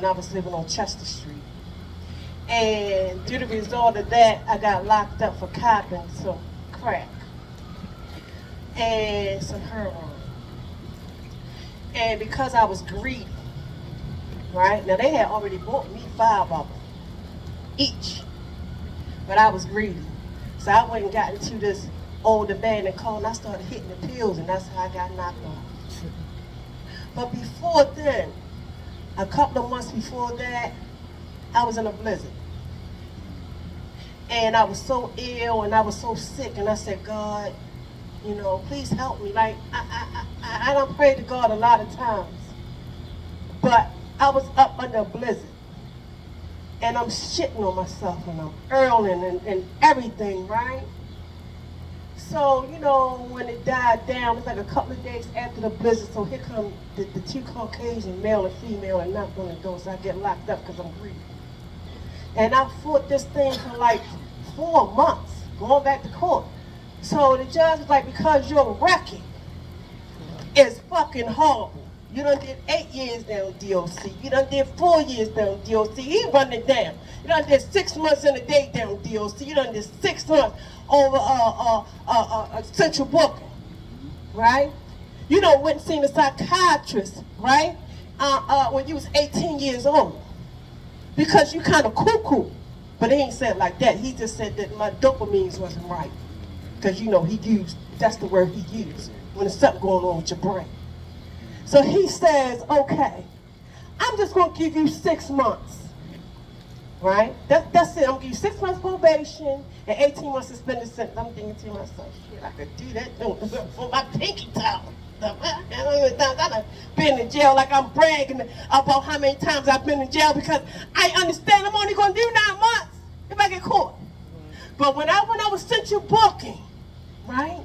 when I was living on Chester Street. And due to the result of that, I got locked up for copping some crack and some heroin. And because I was greedy, right? Now, they had already bought me 5 of them each, but I was greedy. So I went and got into this old abandoned car, and I started hitting the pills, and that's how I got knocked off. But before then, a couple of months before that, I was in a blizzard. And I was so ill, and I was so sick, and I said, God, you know, please help me. Like, I don't pray to God a lot of times, but I was up under a blizzard, and I'm shitting on myself, and I'm earling and everything, right? So, you know, when it died down, it's like a couple of days after the blizzard, so here come the 2 Caucasian, male and female, and knock on the door, so I get locked up because I'm greedy. And I fought this thing for like 4 months, going back to court. So the judge was like, because your record is fucking horrible. You done did 8 years down DOC. You done did 4 years down DOC. He run it down. You done did 6 months in a day down DOC. You done did 6 months over central booking, right? You done went and seen a psychiatrist, right? When you was 18 years old. Because you kind of cuckoo. But he ain't said it like that. He just said that my dopamines wasn't right. Because, you know, that's the word he used when there's something going on with your brain. So he says, okay, I'm just going to give you 6 months, right? That's it. I'm going to give you 6 months probation and 18 months suspended sentence. I'm thinking to myself, shit, I could do that for my pinky toe. I've been in jail like I'm bragging about how many times I've been in jail because I understand I'm only going to do 9 months if I get caught. But when I was central booking, right,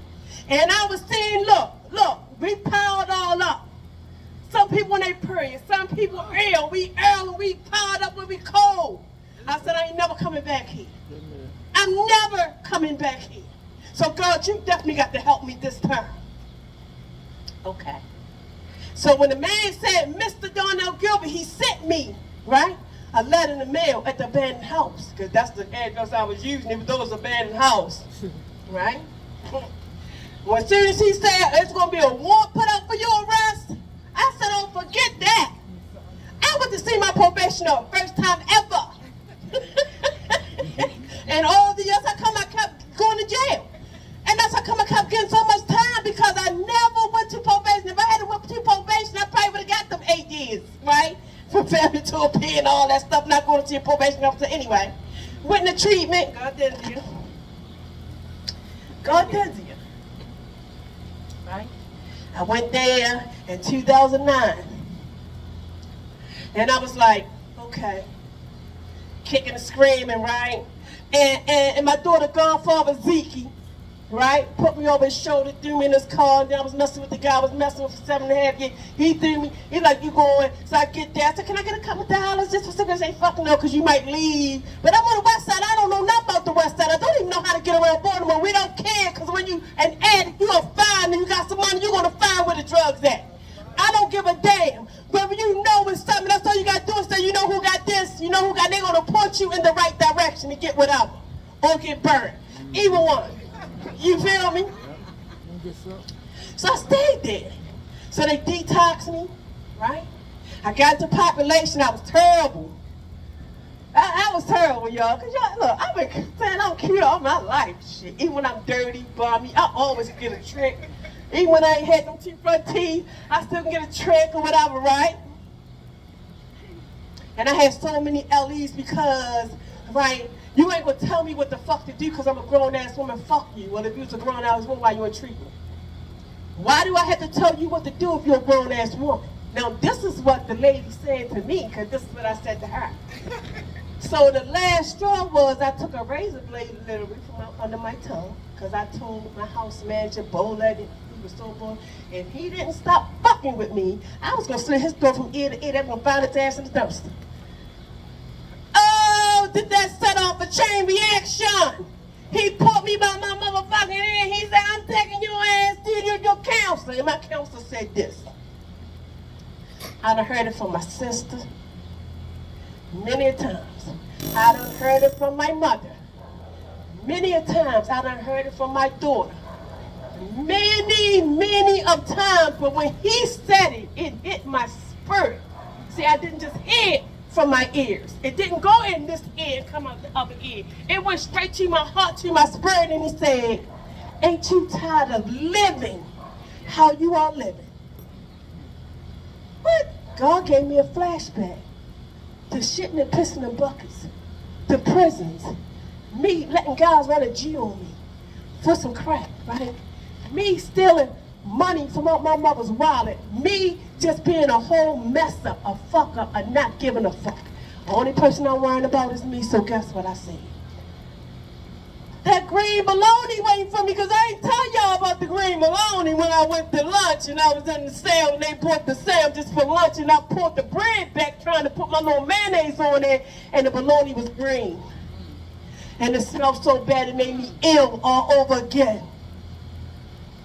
and I was saying, look, we piled all up. Some people when they praying, some people ill, we and we piled up when we cold. I said, I ain't never coming back here. I'm never coming back here. So God, you definitely got to help me this time. Okay. So when the man said, Mr. Darnell Gilbert, he sent me, right, a letter in the mail at the abandoned house, because that's the address I was using. It was abandoned house, right? Well, as soon as he said it's going to be a warrant put up for your arrest, I said, oh, forget that. I went to see my probationer first time ever. And all the years I kept going to jail. And that's how come I kept getting so much time, because I never went to probation. If I had to went to probation, I probably would have got them 8 years, right? From family to a P and all that stuff, not going to see a probation officer anyway. Went into treatment. God did you. God did you. Right? I went there in 2009. And I was like, okay. Kicking and screaming, right? And my daughter, godfather, Zeke, right, put me over his shoulder, threw me in his car, and then I was messing with the guy I was messing with for 7.5 years. He threw me, he's like, you going? So I get there, I said, can I get a couple $1 just for cigarettes? I say, fuck no, because you might leave. But I'm on the west side, I don't know nothing about the west side. I don't even know how to get around Baltimore. We don't care, because when you an addict, you're going to find, and you got some money, you're going to find where the drugs at. I don't give a damn. Whether you know it's something, that's all you got to do is say, you know who got this, you know who got, they're going to point you in the right direction to get whatever, or get burned. Either one. You feel me? So I stayed there. So they detoxed me, right? I got the population. I was terrible. I was terrible, y'all. Because y'all, look, I've been saying I'm cute all my life. Shit. Even when I'm dirty, bummy, I always get a trick. Even when I ain't had no front teeth, I still can get a trick or whatever, right? And I had so many LEs because, right, you ain't gonna tell me what the fuck to do because I'm a grown-ass woman. Fuck you. Well, if you was a grown-ass woman, why you in treatment? Why do I have to tell you what to do if you're a grown-ass woman? Now, this is what the lady said to me, because this is what I said to her. So the last straw was I took a razor blade literally from under my tongue, because I told my house manager, bow-legged, he was so bored, if he didn't stop fucking with me, I was gonna slit his throat from ear to ear. They were gonna find his ass in the dumpster. Oh, did that set off a chain reaction? He put me by my motherfucking ear. He said, I'm taking your ass to your counselor. And my counselor said this. I'd have heard it from my sister, Many a times. I done heard it from my mother. Many a times I done heard it from my daughter. Many of times, but when he said it, it hit my spirit. See, I didn't just hear it from my ears. It didn't go in this ear and come out the other ear. It went straight to my heart, to my spirit, and he said, ain't you tired of living how you are living? What? God gave me a flashback to shitting and pissing in buckets, to prisons, me letting guys run a G on me for some crap, right? Me stealing money from out my mother's wallet, me just being a whole mess up, a fuck up, a not giving a fuck. The only person I'm worrying about is me, so guess what I said? That green bologna waiting for me, because I ain't tell y'all about the green bologna when I went to lunch and I was in the sale and they bought the sandwiches for lunch and I pulled the bread back trying to put my little mayonnaise on it and the bologna was green. And it smelled so bad it made me ill all over again.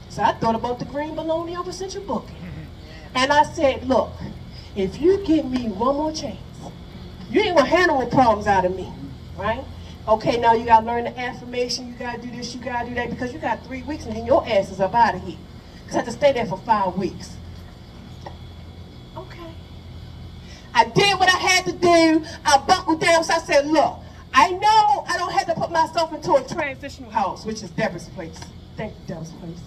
So I thought about the green bologna over Central Booking. And I said, look, if you give me one more chance, you ain't gonna handle no problems out of me, right? Okay, now you gotta learn the affirmation, you gotta do this, you gotta do that, because you got 3 weeks and then your ass is up out of here. Because I had to stay there for 5 weeks. Okay. I did what I had to do, I buckled down, so I said, look, I know I don't have to put myself into a transitional house, which is Deborah's place. Thank you, Deborah's place.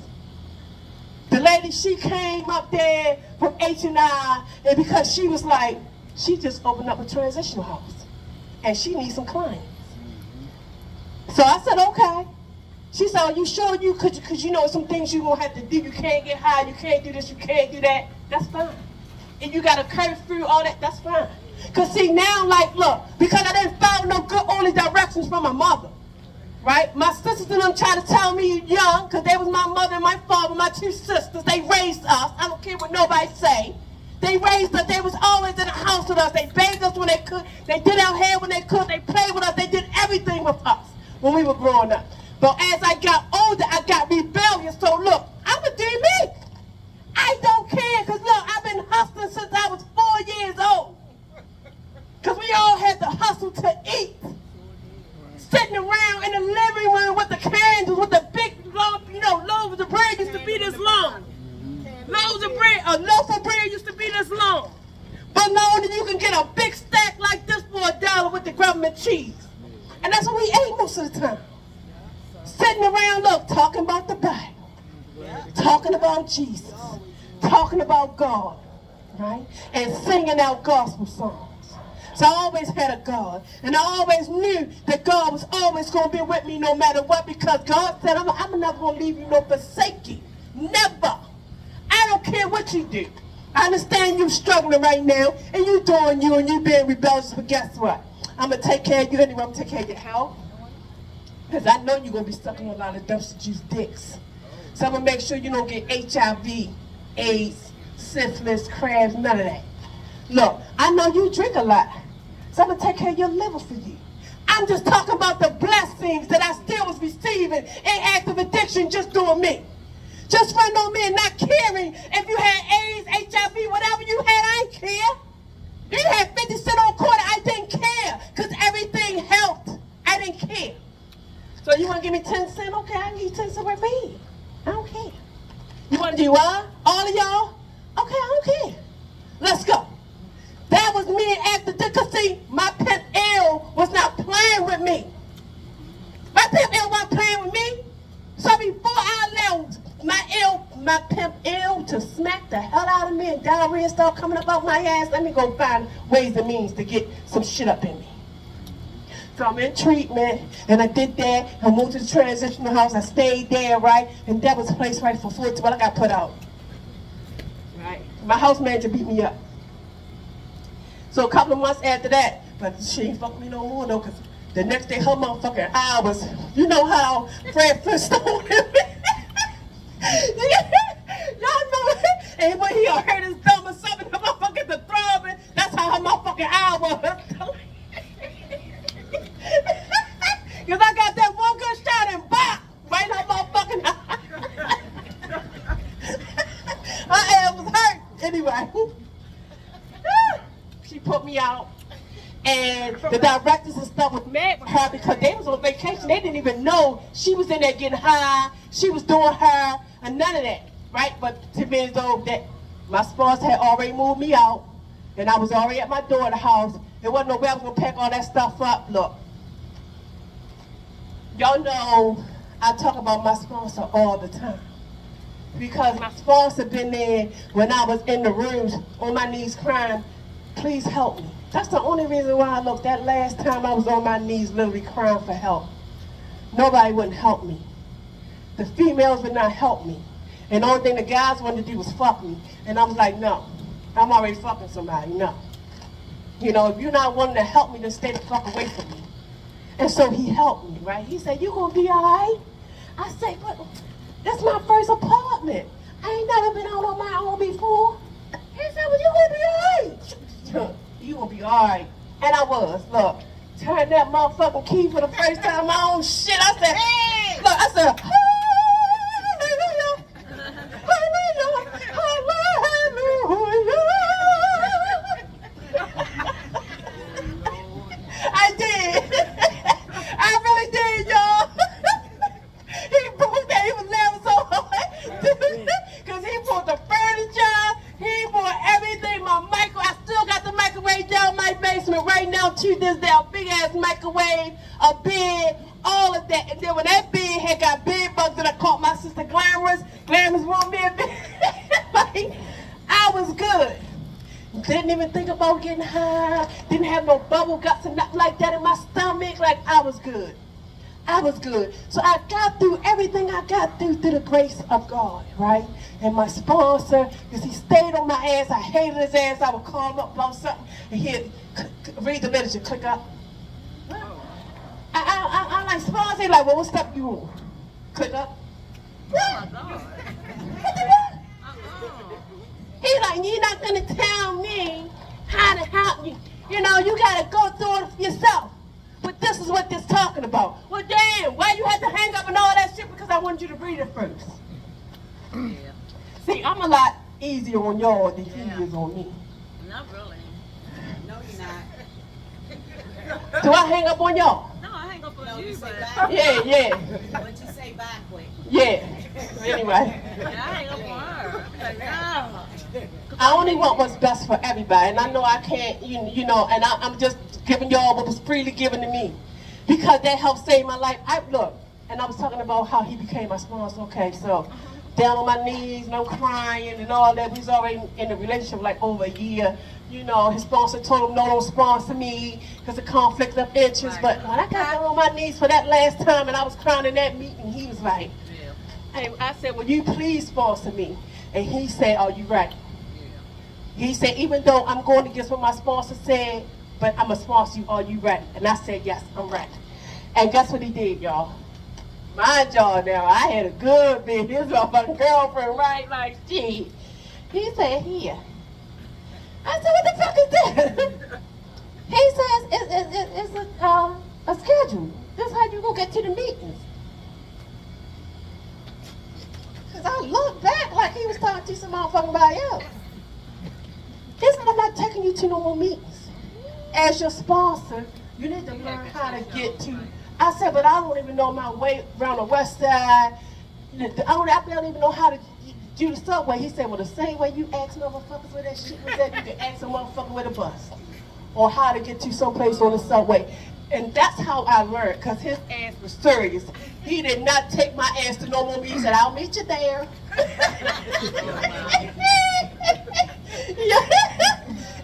The lady, she came up there from H&I, and because she was like, she just opened up a transitional house, and she needs some clients. So I said, okay. She said, are you sure you could, because you know some things you're going to have to do. You can't get high, you can't do this, you can't do that. That's fine. And you got to curfew, all that, that's fine. Because see, now, like, look, because I didn't follow no good only directions from my mother, right? My sisters and them tried to tell me young, because they was my mother and my father, my 2 sisters. They raised us. I don't care what nobody say. They raised us. They was always in the house with us. They bathed us when they could. They did our hair when they could. They played with us. They did everything with us when we were growing up. But as I got older, I got rebellious. So look, I'm going to do me. I don't care, because look, I've been hustling since I was 4 years old. Because we all had to hustle to eat. Sitting around in the living room with the candles, with the big, long, loaves of bread used to be this long. Loaves of bread, a loaf of bread used to be this long. But now you can get a big stack like this for $1 with the government cheese. And that's what we ate most of the time. Sitting around, look, talking about the Bible, talking about Jesus, talking about God, right? And singing out gospel songs. So I always had a God, and I always knew that God was always going to be with me no matter what, because God said, I'm never going to leave you nor forsake you. Never. I don't care what you do. I understand you're struggling right now, and you're doing you, and you're being rebellious, but guess what? I'm going to take care of you anyway. I'm going to take care of your health, because I know you're going to be sucking a lot of dumpster juice dicks. So I'm going to make sure you don't get HIV, AIDS, syphilis, crabs, none of that. Look, I know you drink a lot. So I'm going to take care of your liver for you. I'm just talking about the blessings that I still was receiving in active addiction just doing me. Just running on me and not caring if you had AIDS, HIV, whatever you had, I didn't care. You had 50 cents on quarter, I didn't care. Because everything helped. I didn't care. So you want to give me 10 cents? Okay, I can give you 10 cents worth of weed. I don't care. You want to do what? All of y'all? Okay, I don't care. Let's go. That was me after, because see, my pimp L was not playing with me. My pimp L wasn't playing with me. So before I allowed my pimp L to smack the hell out of me and diarrhea start coming up out my ass, let me go find ways and means to get some shit up in me. So I'm in treatment, and I did that. I moved to the transitional house. I stayed there, right? And that was a place right for 40, but I got put out. Right? My house manager beat me up. So a couple of months after that, but she ain't fucking me no more though, because the next day her motherfucking eye was, you know how Fred Flintstone Y'all know it. And when he hurt his thumb or something, her motherfucking the throbbing, that's how her motherfucking eye was. Because I got that one good shot and bop, right in her motherfucking eye. Her ass was hurt. Anyway. She put me out, And the directors and stuff was mad with her because they was on vacation. They didn't even know she was in there getting high. She was doing her and none of that, right? But to me as though that my sponsor had already moved me out and I was already at my daughter's house. There wasn't no way I was gonna pack all that stuff up. Look, y'all know I talk about my sponsor all the time because my sponsor been there when I was in the rooms on my knees crying, please help me. That's the only reason why I looked. That last time I was on my knees literally crying for help. Nobody wouldn't help me. The females would not help me. And the only thing the guys wanted to do was fuck me. And I was like, no, I'm already fucking somebody, no. You know, if you're not wanting to help me, then stay the fuck away from me. And so he helped me, right? He said, you gonna be all right? I said, but that's my first apartment. I ain't never been out on my own before. He said, well, you gonna be all right. You gonna be all right. And I was. Look, turn that motherfucking key for the first time. My own shit. I said, hey! Look, I said, hallelujah, hallelujah. I did. I really did, y'all. He brought that. He was laughing so hard. Because he brought the furniture. He brought everything. My microwave. I still got the microwave down my basement right now to this day. A big ass microwave, a bed, all of that. And then when that bed had got bed bugs that I caught my sister Glamorous wanted me a bed. Like, I was good. Didn't even think about getting high. Didn't have no bubble guts and nothing like that in my stomach. Like, I was good. I was good. So I got through everything I got through the grace of God, right? And my sponsor, because he stayed on my ass. I hated his ass. I would call him up about something, and he'd read the literature, click up. I like sponsor, he like, well, what step you on? Click up. What? He like, you're not going to tell me how to help you. You know, you got to go through it yourself. But this is what this talking about. Well, damn, why you had to hang up and all that shit? Because I wanted you to read it first. Yeah. See, I'm a lot easier on y'all than he is on me. Not really. No, you're not. Do I hang up on y'all? No, I hang up on No, you, you say but... back. Yeah. What you say back quick? Yeah. Anyway. Yeah, I hang up on her. Like, no. I only want what's best for everybody, and I know I can't, you know, and I'm just giving y'all what was freely given to me, because that helped save my life. Look, and I was talking about how he became my sponsor. Okay, so down on my knees, no crying and all that. We was already in a relationship like over a year. You know, his sponsor told him, no, don't sponsor me because of conflict of interest. But when I got down on my knees for that last time and I was crying in that meeting, he was like, hey, I said, will you please sponsor me? And he said, are you ready? He said, even though I'm going against what my sponsor said, but I'm going to sponsor you, are you ready? And I said, yes, I'm ready. And guess what he did, y'all? Mind y'all now, I had a good bitch, his motherfucking girlfriend, right? Like, gee. He said, here. I said, what the fuck is that? He says, it's a schedule. This is how you gonna get to the meetings. Because I looked back like he was talking to some motherfucking body else. He said, I'm not taking you to no more meetings. As your sponsor, you need to learn how to get to. I said, but I don't even know my way around the west side. I don't even know how to do the subway. He said, well, the same way you ask motherfuckers where that shit was at, you can ask a motherfucker with a bus. Or how to get to someplace on the subway. And that's how I learned, because his ass was serious. He did not take my ass to no more meetings. He said, I'll meet you there.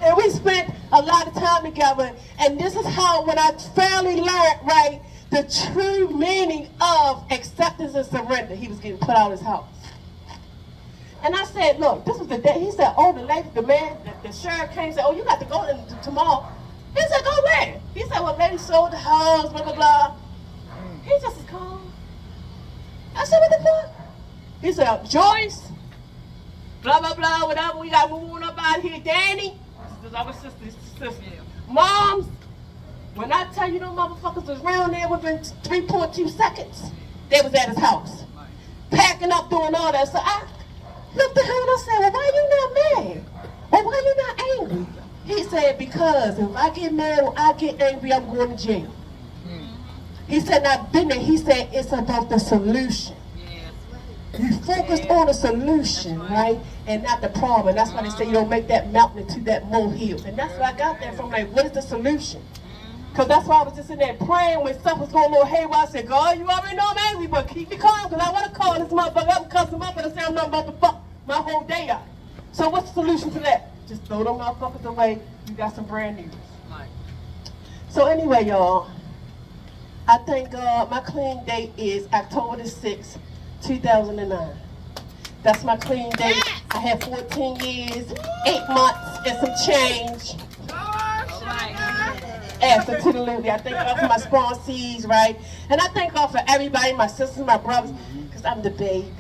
And we spent a lot of time together. And this is how, when I finally learned, right, the true meaning of acceptance and surrender. He was getting put out of his house. And I said, look, this was the day. He said, oh, the man, the sheriff came and said, oh, you got to go tomorrow. He said, go where? He said, well, lady sold the house, blah, blah, blah. He just was calm. I said, what the fuck? He said, Joyce, blah, blah, blah, whatever. We got to move on up out of here. Danny, this is our sister. Moms, when I tell you them motherfuckers was around there within 3.2 seconds, they was at his house. Packing up, doing all that. So I looked at her and I said, well, why you not mad? Or why you not angry? He said, because if I get mad or I get angry, I'm going to jail. He said, I've been there. He said, it's about the solution. You focus on the solution, right? And not the problem. And that's why they say you don't make that mountain into that molehill. And that's what I got there from, like, what is the solution? Because that's why I was just in there praying when stuff was going a little haywire. I said, God, you already know I'm angry, but keep me calm because I want to call this motherfucker up and cuss him up and say I'm not about to fuck my whole day up. So what's the solution to that? Just throw them motherfuckers away. You got some brand news. So anyway, y'all, I thank God my clean date is October the 6th, 2009. That's my clean date. I had 14 years, 8 months, and some change. Absolutely. I thank God for my sponsees, right? And I thank God for everybody, my sisters, my brothers, because I'm the baby.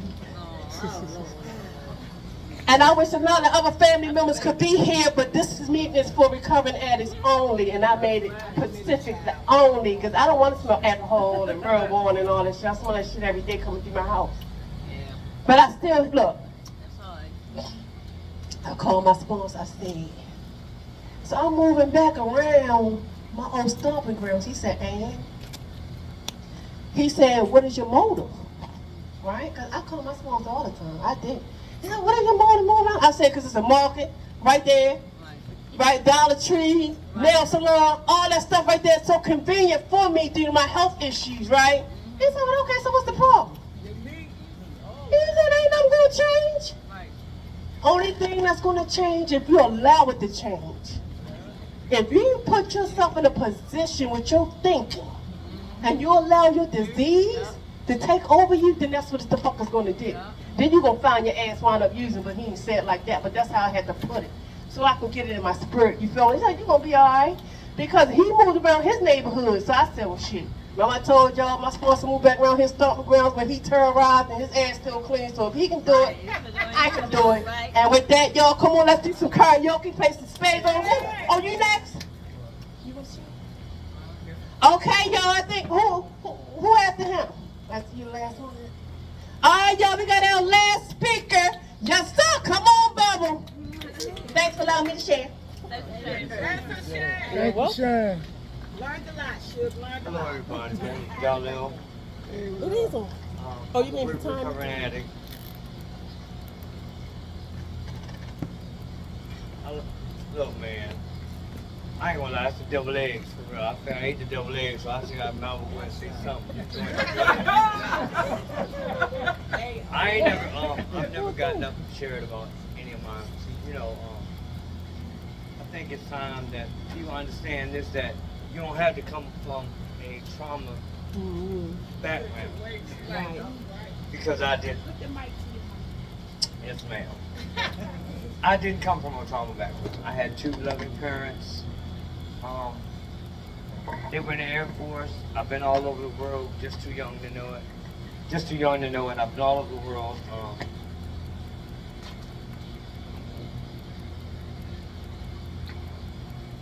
And I wish a lot of other family members could be here, but this meeting is for recovering addicts only, and I made it Pacific only, because I don't want to smell alcohol and marijuana and all that shit. I smell that shit every day coming through my house. But I still, look, I called my sponsor, I said, so I'm moving back around my old stomping grounds. He said, Ann, he said, what is your motive? Right? Because I call my sponsor all the time. I did. He said, what is your motive moving around? I said, because it's a market right there, right? Dollar Tree, nail salon, all that stuff right there. It's so convenient for me due to my health issues, right? He said, well, okay, so what's the problem? He said, ain't nothing going to change. Only thing that's going to change if you allow it to change. If you put yourself in a position with your thinking and you allow your disease to take over you, then that's what the fuck is going to do. Then you're going to find your ass wind up using, but he ain't said it like that, but that's how I had to put it. So I can get it in my spirit, you feel me? He said, you're going to be all right. Because he moved around his neighborhood, so I said, well, shit. Remember I told y'all my sponsor moved back around his stomping grounds, but he terrorized and his ass still clean. So if he can do it, I can do it. And with that, y'all, come on, let's do some karaoke, play some spades on who? Oh, you next? You want to sing? Okay, y'all, I think, who after him? That's your last one. All right, y'all, we got our last speaker. Yes, sir, come on, Bubba. Thanks for allowing me to share. Thank you, Sharon. Learned a lot, Shug. Learned a Hello, lot. everybody. Y'all know. What is it? Oh, you mean We're for time? recovering addict. Look, man. I ain't gonna lie, it's the devil eggs for real. I ate the devil eggs, so I think I'm not going to say something. I've never got nothing shared about any of mine. You know, I think it's time that people understand this, that you don't have to come from a trauma background. Right. Because I didn't. Yes, ma'am. I didn't come from a trauma background. I had 2 loving parents. They were in the Air Force. I've been all over the world, just too young to know it. Just too young to know it. I've been all over the world.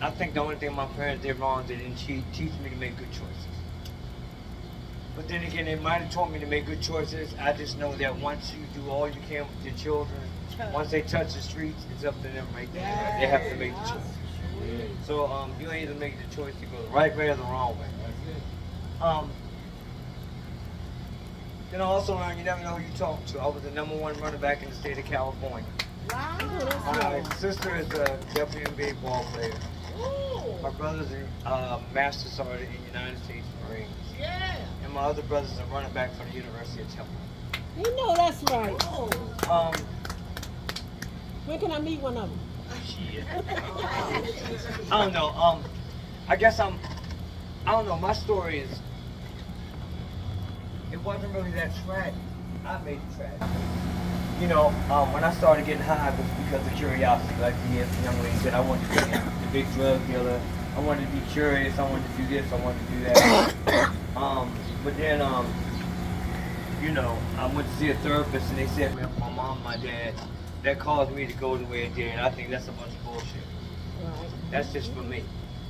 I think the only thing my parents did wrong, they didn't teach me to make good choices. But then again, they might have taught me to make good choices. I just know that once you do all you can with your children, once they touch the streets, it's up to them right there. They have to make the choice. So you either make the choice to go the right way or the wrong way. Then I also learned you never know who you talk to. I was the #1 running back in the state of California. My sister is a WNBA ball player. My brother's a master sergeant in the United States Marines. And my other brother's a running back for the University of Temple. You know that's right. When can I meet one of them? Shit. I don't know. I guess I don't know. My story is, it wasn't really that tragic. I made it tragic. You know, when I started getting high, it was because of curiosity. Like the young lady said, I wanted to be the big drug dealer. I wanted to be curious. I wanted to do this. I wanted to do that. But then, you know, I went to see a therapist, and they said, my mom, my dad, that caused me to go the way it did. I think that's a bunch of bullshit. That's just for me.